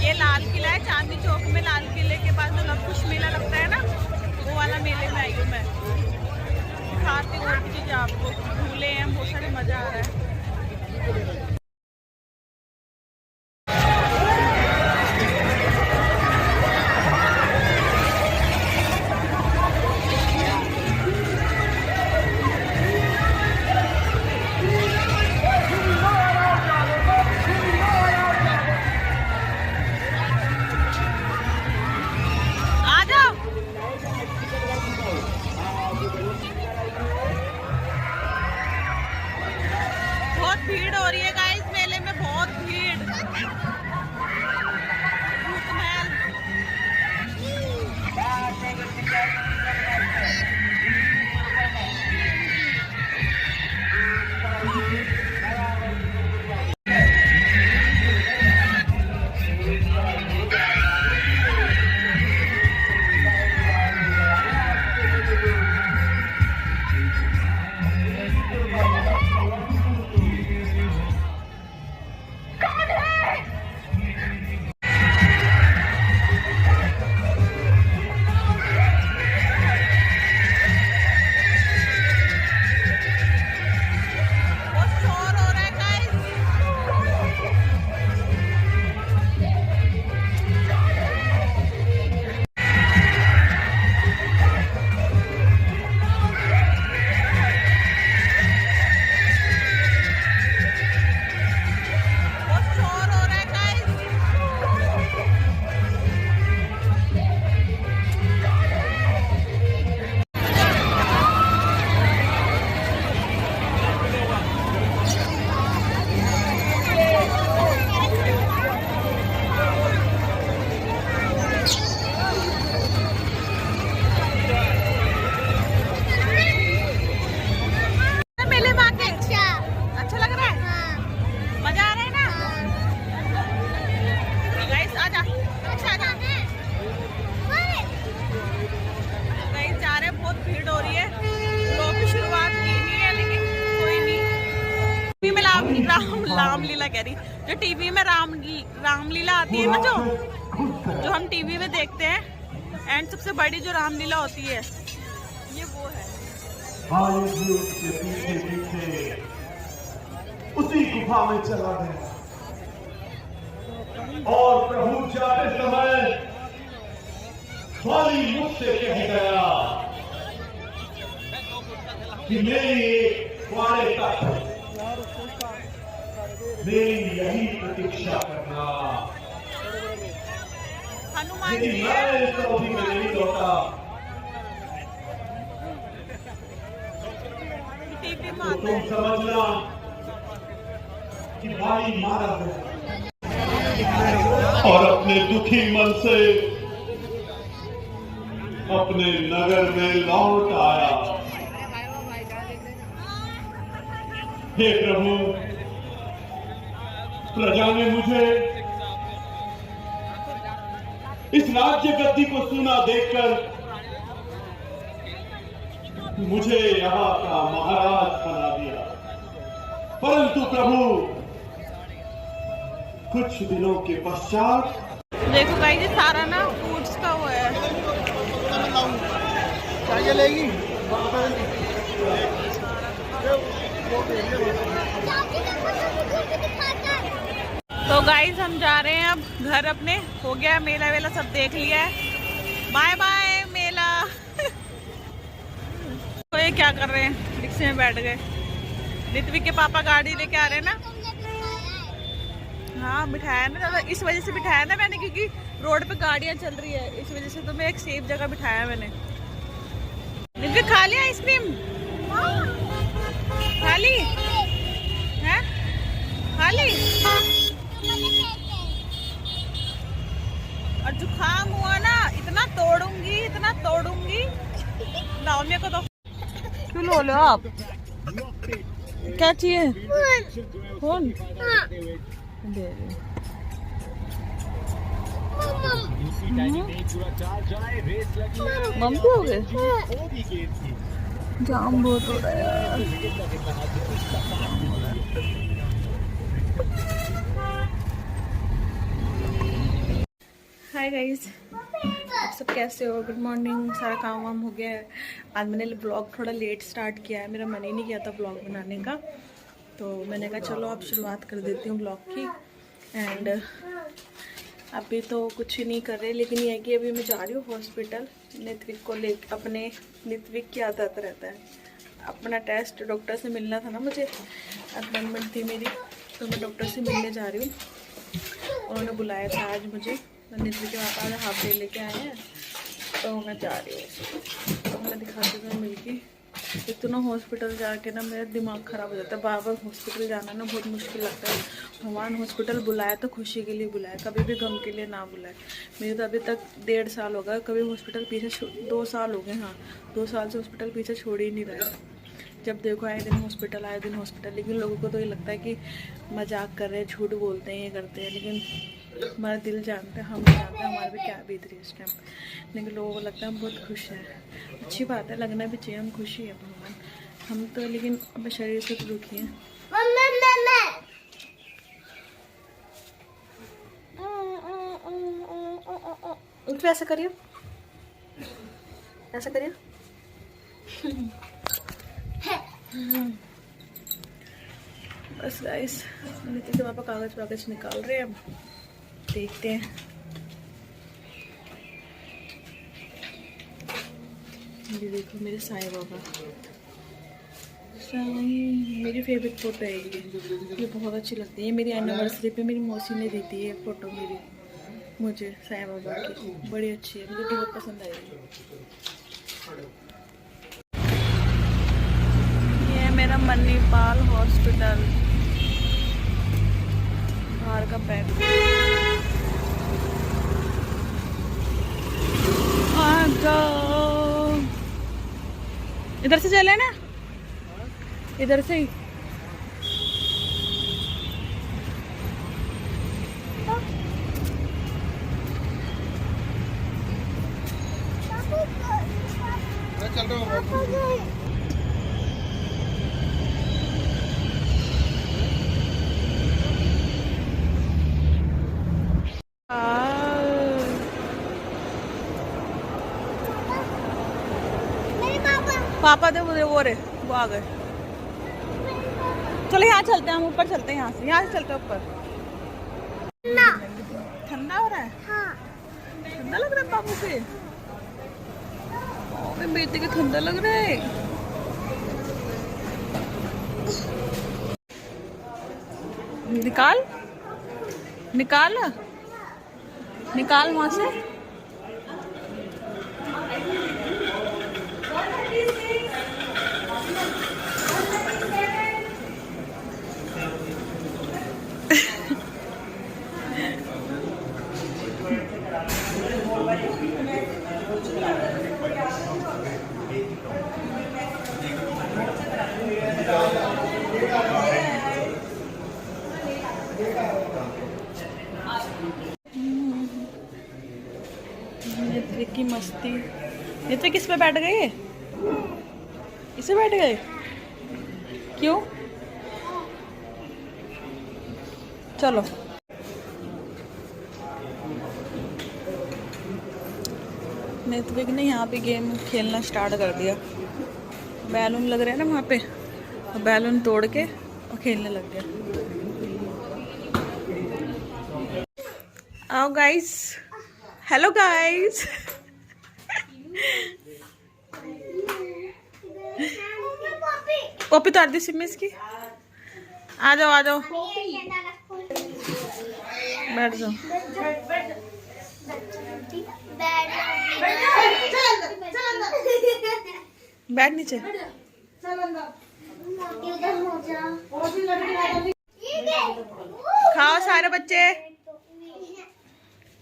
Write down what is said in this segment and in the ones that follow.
ये लाल किला है, चांदनी चौक में लाल किले के पास जो नवकुश मेला लगता है ना, वो वाला मेले में आई हूँ मैं। दिखाती हूँ और चीज़ें आपको, झूले हैं बहुत सारे, मज़ा आ रहा है। भीड़ हो रही है गाइस, मेले में बहुत भीड़। रामलीला कह रही, जो टीवी में रामलीला आती है ना, जो हम टीवी में देखते हैं, एंड सबसे बड़ी जो रामलीला होती है ये वो है। के पीछे पीछे उसी गुफा में चला गया और प्रभु जाते समय खाली मुख से कह गया कि मेरी द्वारे तक मेरी यही प्रतीक्षा करना, यदि मैं इस अवधि में नहीं लौटा तो तुम समझना कि भाई मारा गया। और अपने दुखी मन से अपने नगर में लौट आया। हे प्रभु, प्रजा ने मुझे इस राज्य गद्दी को सुना देखकर मुझे यहाँ का महाराज बना दिया, परंतु प्रभु कुछ दिनों के पश्चात देखो गाइस, ये सारा ना फ्रूट्स का वो है। चाहिए लेगी तो गाइस हम जा रहे हैं अब घर अपने। हो गया मेला वेला सब देख लिया है। बाय बाय मेला। तो ये क्या कर रहे हैं, रिक्शे में बैठ गए। ऋत्विक के पापा गाड़ी लेके आ रहे हैं ना। हाँ बिठाया ना, ज़्यादा इस वजह से बिठाया ना मैंने, क्योंकि रोड पे गाड़ियाँ चल रही है, इस वजह से तो मैं एक सेफ जगह बिठाया मैंने। ऋत्विक खा लिया आइसक्रीम? खा ली है? खा ली? और जुकाम हुआ ना, इतना तोड़ूंगी। लाओ मेरे को तो। क्यों लो लो आप? क्या चाहिए? फोन दे दे। मम्मी हो गए? जाम बहुत हो रहा है यार। हाय गाइस, आप सब कैसे हो? Good morning. सारा काम वाम हो गया है। आज मैंने ब्लॉग थोड़ा लेट स्टार्ट किया है, मेरा मन ही नहीं किया था ब्लॉग बनाने का, तो मैंने कहा चलो अब शुरुआत कर देती हूँ ब्लॉग की। एंड अभी तो कुछ नहीं कर रहे, लेकिन ये है कि अभी मैं जा रही हूँ हॉस्पिटल नित्विक को ले। अपने नित्विक की आदत रहता है, अपना टेस्ट डॉक्टर से मिलना था ना, मुझे अपॉइंटमेंट थी मेरी, तो मैं डॉक्टर से मिलने जा रही हूँ। उन्होंने बुलाया था आज मुझे, नित्विक के पापा ने हाफ डे लेके आए हैं, तो मैं जा रही हूँ। तो मैं दिखाती हूँ मिलके। एक तो ना हॉस्पिटल जाके ना मेरा दिमाग ख़राब हो जाता है, बार बार हॉस्पिटल जाना ना बहुत मुश्किल लगता है। भगवान हॉस्पिटल बुलाया तो खुशी के लिए बुलाया, कभी भी गम के लिए ना बुलाए। मेरे तो अभी तक 1.5 साल हो गया, कभी हॉस्पिटल पीछे 2 साल हो गए, हाँ 2 साल से हॉस्पिटल पीछे छोड़ ही नहीं रहा। जब देखो आए दिन हॉस्पिटल, आए दिन हॉस्पिटल। लेकिन लोगों को तो ये लगता है कि मजाक कर रहे हैं, झूठ बोलते हैं, ये करते हैं, लेकिन हमारा दिल जानता है, हम जानते हैं हमारे पे क्या बीत रही है इस टाइम। लेकिन लोगों को लगता है हम बहुत खुश हैं। अच्छी बात है, लगना भी चाहिए, हम खुशी है भगवान हम तो, लेकिन अपने शरीर से तो दुखी हैं। तो ऐसा करिए, ऐसा करिए। बस गाइस, नितिन के पापा कागज वागज निकाल रहे हैं, अब देखते हैं। ये देखो मेरे साईं बाबा, मेरी फेवरेट फोटो है ये बहुत अच्छी लगती है। मेरी एनिवर्सरी पे मेरी मौसी ने दी थी ये फोटो मेरी, मुझे साईं बाबा की, बड़ी अच्छी है, मुझे बहुत पसंद आई। ये मेरा मणिपाल हॉस्पिटल, बाहर का बैग। इधर से चले ना, इधर से ही। चल रहा हूँ। पापा थे वो रे, वो आ गए। चलो यहाँ चलते हैं, हम ऊपर चलते हैं, यहाँ से चलते हैं ऊपर। ठंडा हो रहा है, हाँ। ठंडा लग रहा है पापू के, मेरे बेटे के ठंडा लग रहा है। निकाल निकाल निकाल वहां से। नित्विक की मस्ती। नित्विक किस पे बैठ गए? इसे बैठ गए क्यों? चलो नित्विक ने यहाँ पे गेम खेलना स्टार्ट कर दिया। बैलून लग रहे हैं ना वहाँ पे, बैलून तोड़ के और खेलने लग गया। आओ गाइस, हेलो गाइस। पॉपी उतार दी सिम इसकी। आ जाओ आ जाओ, बैठ जाओ। बैठ नीचे। खाओ सारे बच्चे,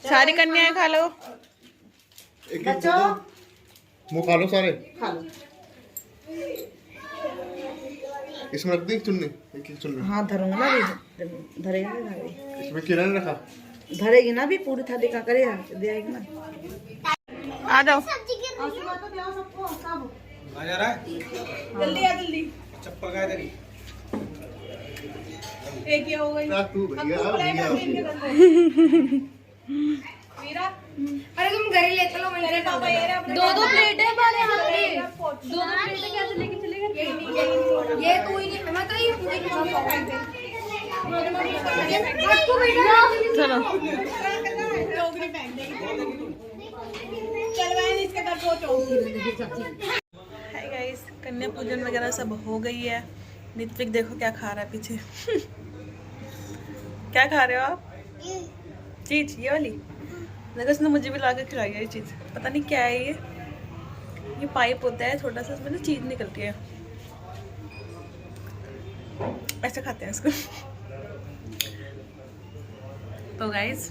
सारी कन्याएं खा लो। मुँह खा लो सारे, खा लो। इसमें रख दी चुन्नी, एक चुन्नी। हाँ धरूंगा ना भी, धरेगा ना भी। इसमें किरण रखा, धरेगी ना भी, पूरी थाली का करेगा, देगी ना। आ जाओ, आ जा रहा है, जल्दी आ जल्दी। चप्पल का इधर ही। एक ही हो गई। तू भैया भैया अरे तुम घर ही ले चलो, मेरे पापा ये रहे, दो प्लेट है हमारे यहाँ पे, दो प्लेट कैसे लेके चलेगा? ये तू ही नहीं, मैं तो ये पूरी चलो हाय गाइस, कन्या पूजन वगैरह सब हो गई है। नित्विक देखो क्या खा रहा है पीछे। क्या खा रहे हो आप? चीज ये वाली देखो, इसने मुझे भी ला के खिलाई है ये चीज, पता नहीं क्या है ये पाइप होता है छोटा सा, इसमें ना चीज निकलती है, ऐसे खाते हैं इसको। तो गाइस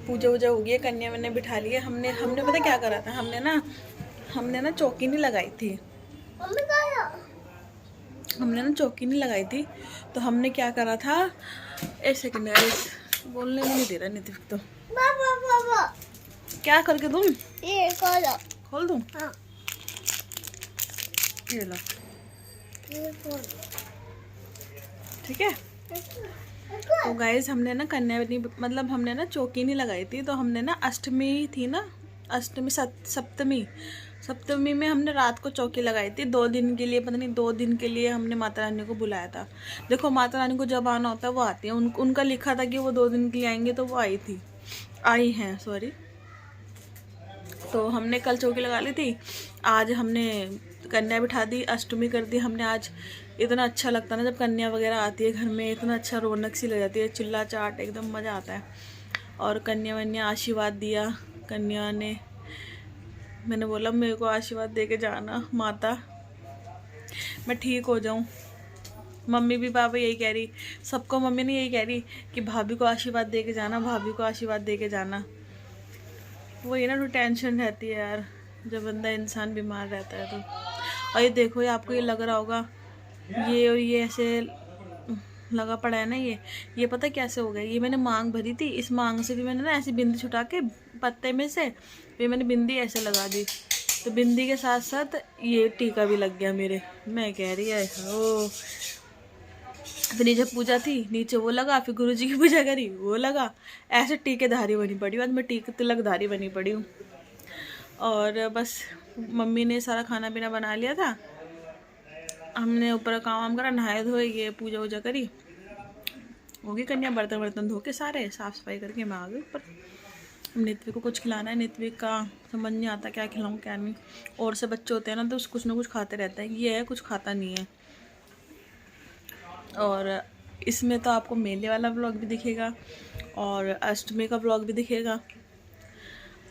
पूजा वूजा हो गई है, कन्या वन्या बिठा लिया हमने पता क्या करा था, हमने ना चौकी नहीं लगाई थी, चौकी नहीं लगाई थी। तो हमने क्या करा था, एक सेकंड गाइस, बोलने में नहीं दे रहा नितिन तो। क्या करके दूं? ये खोल दूं? हाँ। ये लो, ठीक है। तो गाइस हमने ना कन्या मतलब हमने ना चौकी नहीं लगाई थी, तो हमने ना अष्टमी थी ना, सप्तमी में हमने रात को चौकी लगाई थी 2 दिन के लिए, पता नहीं 2 दिन के लिए हमने माता रानी को बुलाया था। देखो माता रानी को जब आना होता है वो आती है, उनका लिखा था कि वो 2 दिन के लिए आएंगे, तो वो आई हैं सॉरी। तो हमने कल चौकी लगा ली थी, आज हमने कन्या बिठा दी, अष्टमी कर दी हमने आज। इतना अच्छा लगता है ना जब कन्या वगैरह आती है घर में, इतना अच्छा रौनक सी लग जाती है, चिल्ला चाट एकदम मज़ा आता है। और कन्या वन्या आशीर्वाद दिया कन्या ने, मैंने बोला मेरे को आशीर्वाद दे के जाना माता, मैं ठीक हो जाऊं। मम्मी भी पापा यही कह रही, सबको मम्मी ने यही कह रही कि भाभी को आशीर्वाद दे के जाना, भाभी को आशीर्वाद दे के जाना। वही ना, तो टेंशन रहती है यार जब बंदा इंसान बीमार रहता है तो। और ये देखो, ये आपको ये लग रहा होगा ये और ये ऐसे लगा पड़ा है ना, ये पता कैसे हो गया, ये मैंने मांग भरी थी, इस मांग से भी मैंने ना ऐसी बिंदी छुटा के पत्ते में से फिर मैंने बिंदी ऐसे लगा दी, तो बिंदी के साथ साथ ये टीका भी लग गया मेरे। मैं कह रही है ओ, फिर नीचे पूजा थी, नीचे वो लगा, फिर गुरुजी की पूजा करी वो लगा, ऐसे टीकेधारी बनी पड़ी हूँ आज मैं, तिलकधारी बनी पड़ी हूँ। और बस मम्मी ने सारा खाना पीना बना लिया था, हमने ऊपर का काम करा, नहाए धोए, ये पूजा वूजा करी, होगी कन्या, बर्तन धो के सारे साफ़ सफाई करके मैं आ गई ऊपर। नित्विक को कुछ खिलाना है, नित्विक का समझ नहीं आता क्या खिलाऊं क्या नहीं, और से बच्चे होते हैं ना तो कुछ ना कुछ खाते रहता है, ये है कुछ खाता नहीं है। और इसमें तो आपको मेले वाला ब्लॉग भी दिखेगा और अष्टमी का ब्लॉग भी दिखेगा।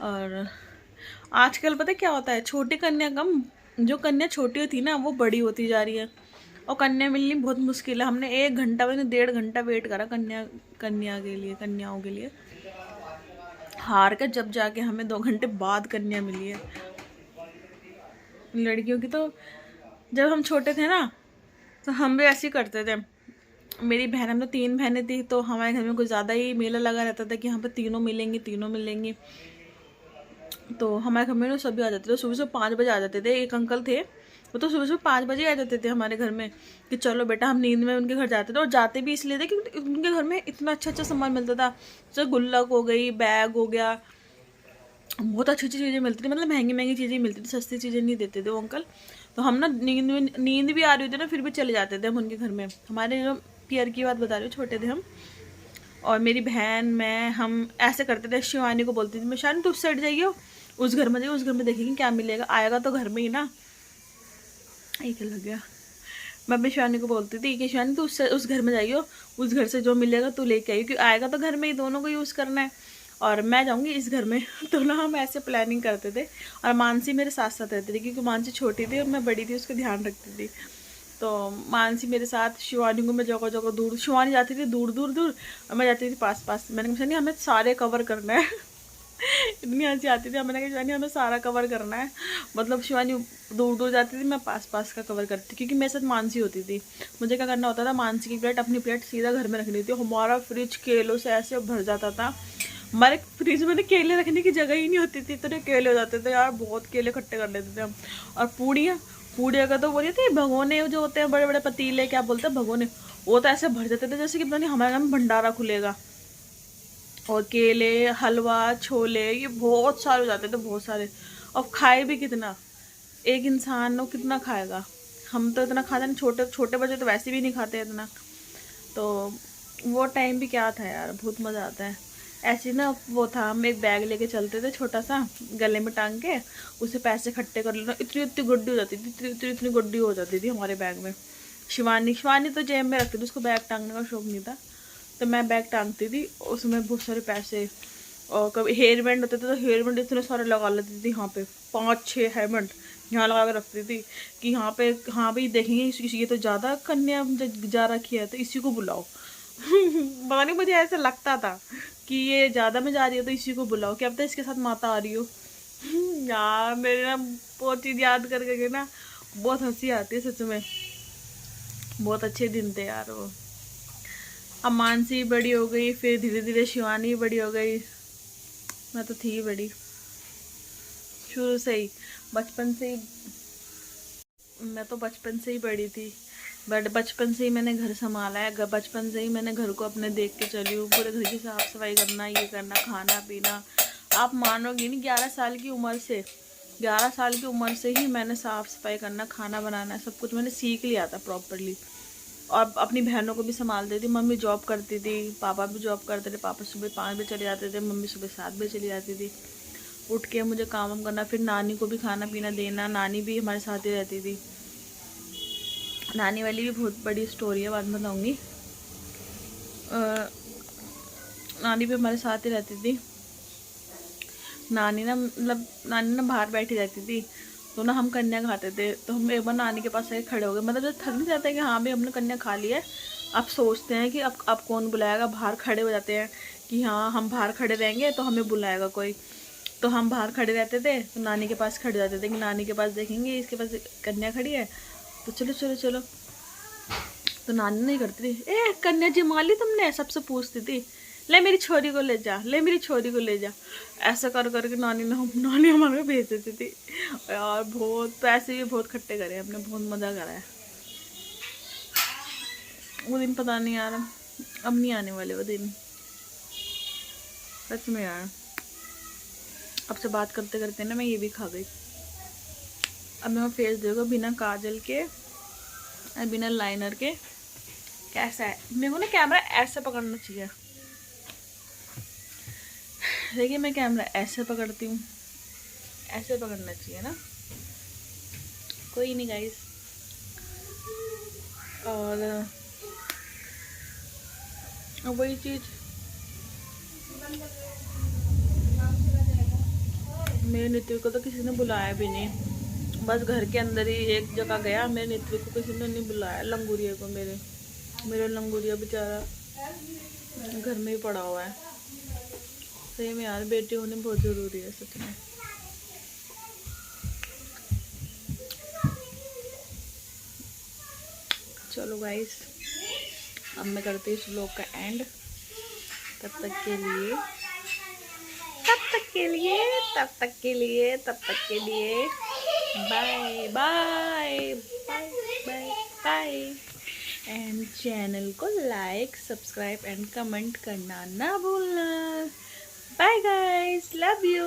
और आजकल पता क्या होता है, छोटी कन्या कम, जो कन्या छोटी होती है ना वो बड़ी होती जा रही है, और कन्या मिलनी बहुत मुश्किल है। हमने 1 घंटा 1.5 घंटा वेट करा कन्याओं के लिए, हार कर जब जाके हमें 2 घंटे बाद कन्या मिली है। लड़कियों की तो जब हम छोटे थे ना तो हम भी ऐसे ही करते थे। मेरी बहन, हम तो 3 बहनें थी, तो हमारे घर में कुछ ज़्यादा ही मेला लगा रहता था कि यहाँ पर तीनों मिलेंगी। तो हमारे घर में ना सभी आ जाते थे, सुबह 5 बजे आ जाते थे। एक अंकल थे वो तो सुबह 5 बजे आ जाते थे हमारे घर में कि चलो बेटा, हम नींद में उनके घर जाते थे। और जाते भी इसलिए थे क्योंकि उनके घर में इतना अच्छा सामान मिलता था, जैसे गुल्लक हो गई, बैग हो गया, बहुत अच्छी चीज़ें मिलती थी, मतलब महंगी चीज़ें मिलती थी, सस्ती चीज़ें नहीं देते थे वो अंकल। तो हम ना नींद भी आ रही होती ना फिर भी चले जाते थे हम उनके घर में। हमारे जो पियर की बात बता रही हूँ, छोटे थे हम, और मेरी बहन मैं, हम ऐसे करते थे। शिवानी को बोलती थी मैं, शिवानी तू उस साइड जाइए, उस घर में जाइए, उस घर में देखेंगे क्या मिलेगा, आएगा तो घर में ही ना। एक लग गया। मैं अपनी शिवानी को बोलती थी कि शिवानी तू उस घर में जाइयो, उस घर से जो मिलेगा तू लेके आइयो, क्योंकि आएगा तो घर में ही, दोनों को यूज़ करना है, और मैं जाऊंगी इस घर में। तो ना हम ऐसे प्लानिंग करते थे। और मानसी मेरे साथ साथ रहती थी, क्योंकि मानसी छोटी थी और मैं बड़ी थी, उसका ध्यान रखती थी। तो मानसी मेरे साथ, शिवानी को मैं जगह दूर, शिवानी जाती थी दूर और मैं जाती थी पास। मैंने कहा नहीं, हमें सारे कवर करना है। इतनी हंसी आती थी, मैंने कहा शिवानी हमें सारा कवर करना है। मतलब शिवानी दूर जाती थी, मैं पास का कवर करती थी, क्योंकि मेरे साथ मानसी होती थी। मुझे क्या करना होता था, मानसी की प्लेट, अपनी प्लेट सीधा घर में रखनी थी। हमारा फ्रिज केलों से ऐसे भर जाता था, हमारे फ्रिज में केले रखने की जगह ही नहीं होती थी, इतने केले हो जाते थे यार, बहुत केले इकट्ठे कर लेते थे हम। और पूड़ियाँ का तो बोलिए थे, भगोने जो होते हैं बड़े बड़े पतीले, क्या बोलते हैं भगोने, वो तो ऐसे भर जाते थे जैसे कि पता नहीं हमारे घर में भंडारा खुलेगा, और केले, हलवा, छोले, ये बहुत सारे हो जाते थे, बहुत सारे। अब खाए भी कितना, एक इंसान वो कितना खाएगा। हम तो इतना खाते नहीं, छोटे छोटे बच्चे तो वैसे भी नहीं खाते इतना। तो वो टाइम भी क्या था यार, बहुत मज़ा आता है। ऐसे ना वो था, हम एक बैग लेके चलते थे छोटा सा, गले में टांग के, उसे पैसे इकट्ठे कर लेना। इतनी इतनी गुड्डी हो जाती थी, इतनी गुड्डी हो जाती थी हमारे बैग में। शिवानी तो जेब में रखती थी, उसको बैग टांगने का शौक नहीं था, तो मैं बैग टांगती थी, उसमें बहुत सारे पैसे। और कभी हेयर बैंड होते थे तो हेयर बैंड इतने सारे लगा लेती थी, यहाँ पे 5-6 हेयर बैंड यहाँ लगा के रखती थी कि यहाँ पे, हाँ भाई देखेंगे ये तो ज़्यादा कन्या जा रखी है तो इसी को बुलाओ। पता नहीं, मुझे ऐसा लगता था कि ये ज़्यादा में जा रही है तो इसी को बुलाओ, क्या पता इसके साथ माता आ रही हो। यार मेरे ना बहुत चीज़ याद करके ना बहुत हंसी आती है सच में। बहुत अच्छे दिन थे यार वो। अब मानसी बड़ी हो गई, फिर धीरे धीरे शिवानी बड़ी हो गई, मैं तो थी बड़ी शुरू से ही, बचपन से ही। मैं तो बचपन से ही बड़ी थी, बट बचपन से ही मैंने घर संभाला है, बचपन से ही मैंने घर को अपने देख के चली हूँ। पूरे घर की साफ सफाई करना, ये करना, खाना पीना। आप मानोगी नहीं, 11 साल की उम्र से ही मैंने साफ सफाई करना, खाना बनाना, सब कुछ मैंने सीख लिया था प्रॉपरली। और अपनी बहनों को भी संभालती थी। मम्मी जॉब करती थी, पापा भी जॉब करते थे। पापा सुबह 5 बजे चले जाते थे, मम्मी सुबह 7 बजे चली जाती थी। उठ के मुझे काम करना, फिर नानी को भी खाना पीना देना। नानी भी हमारे साथ ही रहती थी। नानी वाली भी बहुत बड़ी स्टोरी है, बाद में बताऊँगी। नानी भी हमारे साथ ही रहती थी। नानी ना बाहर बैठी रहती थी, तो ना हम कन्या खाते थे। तो हम एक बार नानी के पास आके खड़े हो गए, मतलब जब थक नहीं जाते कि हाँ भाई हमने कन्या खा ली है, अब सोचते हैं कि अब कौन बुलाएगा। बाहर खड़े हो जाते हैं कि हाँ हम बाहर खड़े रहेंगे तो हमें बुलाएगा कोई। तो हम बाहर खड़े रहते थे, तो नानी के पास खड़े जाते थे कि नानी के पास देखेंगे इसके पास कन्या खड़ी है, तो चलो चलो चलो। तो नानी नहीं करती थी, ए कन्या जी माली तुमने, सबसे पूछती थी, ले मेरी छोरी को ले जा, ले मेरी छोरी को ले जा। ऐसा कर करके नानी हमारे भेज देती थी। यार बहुत पैसे भी बहुत इकट्ठे करे हमने, बहुत मज़ा करा है। वो दिन पता नहीं यार, अब नहीं आने वाले वो दिन, सच में यार। अब से बात करते करते ना मैं ये भी खा गई। अब मैं फेस देखो बिना काजल के और बिना लाइनर के कैसा है। मेरे को ना कैमरा ऐसे पकड़ना चाहिए, देखिए मैं कैमरा ऐसे पकड़ती हूँ, ऐसे पकड़ना चाहिए ना। कोई नहीं गाइस। और वही चीज़ मेरे नित्य को तो किसी ने बुलाया भी नहीं, बस घर के अंदर ही एक जगह गया। मेरे नित्य को किसी ने नहीं बुलाया, लंगूरिया को। मेरा लंगूरिया बेचारा घर में ही पड़ा हुआ है। सही में यार, बेटे होने बहुत ज़रूरी है सच में। चलो गाइस, अब मैं करती हूँ इस व्लॉग का एंड। तब तक के लिए bye bye bye bye bye. And channel को लाइक, सब्सक्राइब एंड कमेंट करना ना भूलना। Bye guys, love you.